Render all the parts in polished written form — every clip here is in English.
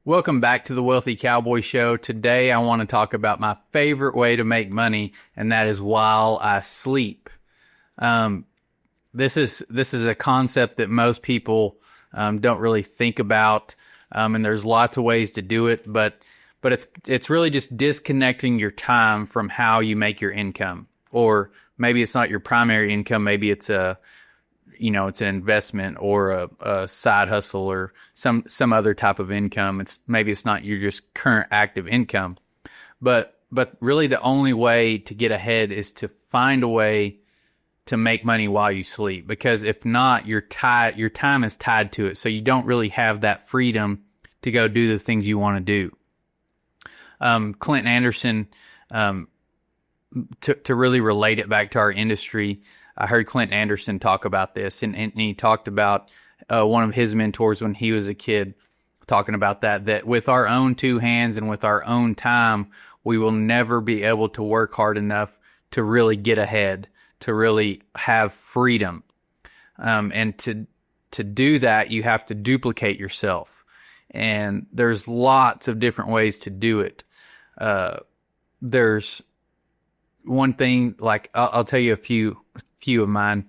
Welcome back to the Wealthy Cowboy Show. Today I want to talk about my favorite way to make money, and that is while I sleep. Um, this is a concept that most people don't really think about, and there's lots of ways to do it, but it's really just disconnecting your time from how you make your income, or maybe it's not your primary income, maybe it's it's an investment or a side hustle or some other type of income. Maybe it's not your just current active income, but really the only way to get ahead is to find a way to make money while you sleep, because if not, your time is tied to it, so you don't really have that freedom to go do the things you want to do. Clinton Anderson, to really relate it back to our industry, I heard Clinton Anderson talk about this, and he talked about one of his mentors when he was a kid, talking about that with our own two hands and with our own time, we will never be able to work hard enough to really get ahead, to really have freedom. And to do that, you have to duplicate yourself. And there's lots of different ways to do it. There's one thing, like I'll tell you a few of mine.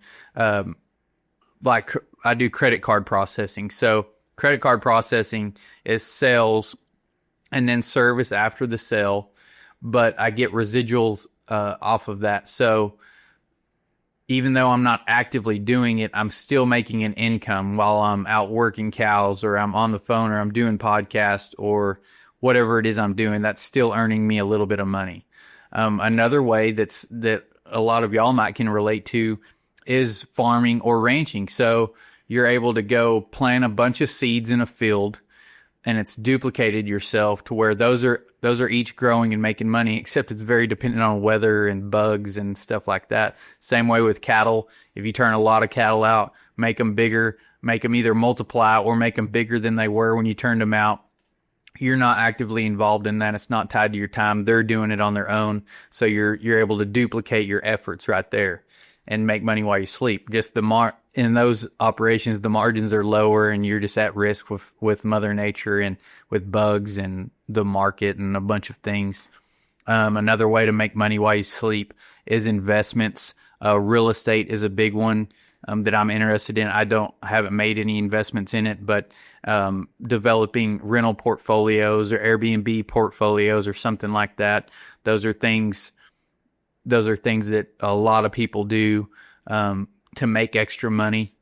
Like I do credit card processing. So credit card processing is sales and then service after the sale, but I get residuals off of that. So even though I'm not actively doing it, I'm still making an income while I'm out working cows, or I'm on the phone, or I'm doing podcasts, or whatever it is I'm doing. That's still earning me a little bit of money. Another way that a lot of y'all might can relate to is farming or ranching. So you're able to go plant a bunch of seeds in a field, and it's duplicated yourself to where those are each growing and making money, except it's very dependent on weather and bugs and stuff like that. Same way with cattle. If you turn a lot of cattle out, make them bigger, make them either multiply or make them bigger than they were when you turned them out, you're not actively involved in that. It's not tied to your time. They're doing it on their own. So you're able to duplicate your efforts right there and make money while you sleep. Just in those operations, the margins are lower, and you're just at risk with Mother Nature and with bugs and the market and a bunch of things. Another way to make money while you sleep is investments. Real estate is a big one that I'm interested in. I haven't made any investments in it, but developing rental portfolios or Airbnb portfolios or something like that. Those are things that a lot of people do to make extra money,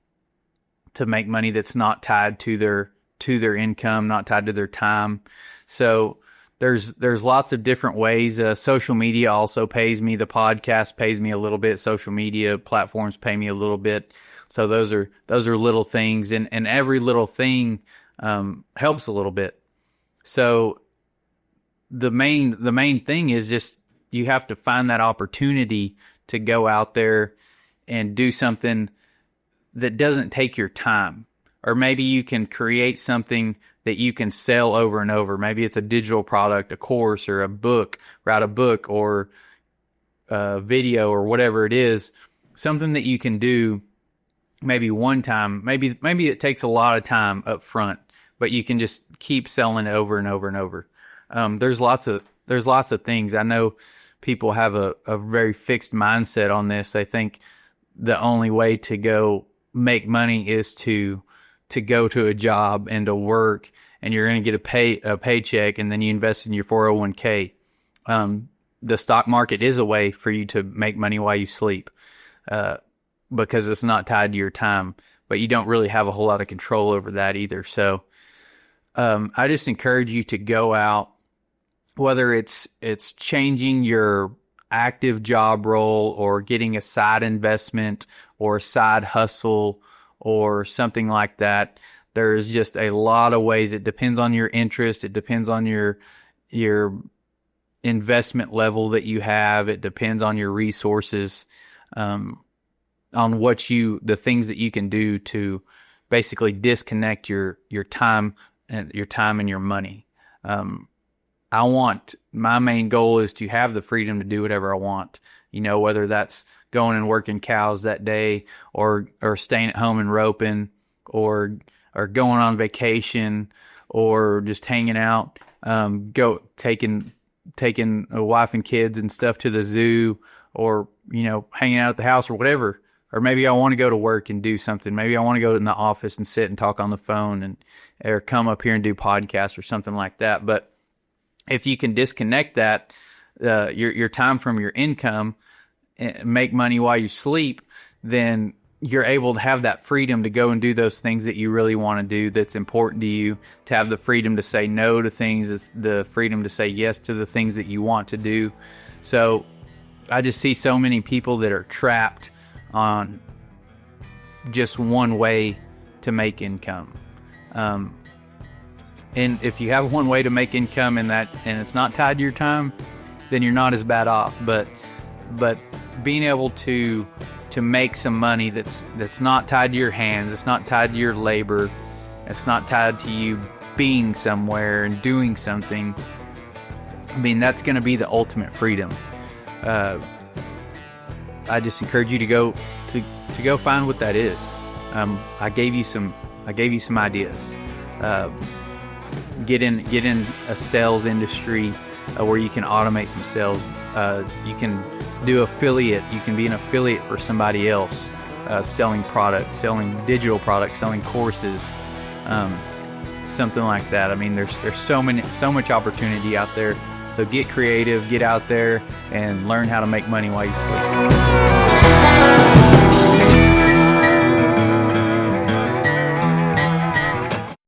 to make money that's not tied to their income, not tied to their time. So there's lots of different ways. Social media also pays me. The podcast pays me a little bit. Social media platforms pay me a little bit. So those are little things, and every little thing helps a little bit. So the main thing is just you have to find that opportunity to go out there and do something that doesn't take your time. Or maybe you can create something that you can sell over and over. Maybe it's a digital product, a course, or a book, write a book, or a video, or whatever it is. Something that you can do maybe one time. Maybe it takes a lot of time up front, but you can just keep selling it over and over and over. There's lots of things. I know people have a very fixed mindset on this. They think the only way to go make money is to go to a job and to work, and you're going to get a paycheck, and then you invest in your 401k. The stock market is a way for you to make money while you sleep, because it's not tied to your time, but you don't really have a whole lot of control over that either. So I just encourage you to go out, whether it's changing your active job role, or getting a side investment or a side hustle or something like that. There's just a lot of ways. It depends on your interest. It depends on your investment level that you have. It depends on your resources, on the things that you can do to basically disconnect your time and your money. My main goal is to have the freedom to do whatever I want, whether that's going and working cows that day, or staying at home and roping, or going on vacation. or just hanging out, go taking a wife and kids and stuff to the zoo, or hanging out at the house or whatever. Or maybe I want to go to work and do something. Maybe I want to go in the office and sit and talk on the phone, or come up here and do podcasts or something like that. But if you can disconnect that, your time from your income, make money while you sleep, then you're able to have that freedom to go and do those things that you really want to do, that's important to you, to have the freedom to say no to things, the freedom to say yes to the things that you want to do. So I just see so many people that are trapped on just one way to make income. And if you have one way to make income and it's not tied to your time, then you're not as bad off. But being able to make some money that's not tied to your hands, it's not tied to your labor, it's not tied to you being somewhere and doing something, I mean, that's going to be the ultimate freedom. I just encourage you to go find what that is. I gave you some ideas. Get in a sales industry where you can automate some sales. You can do affiliate. You can be an affiliate for somebody else, selling products, selling digital products, selling courses, something like that. I mean, there's so much opportunity out there. So get creative, get out there, and learn how to make money while you sleep.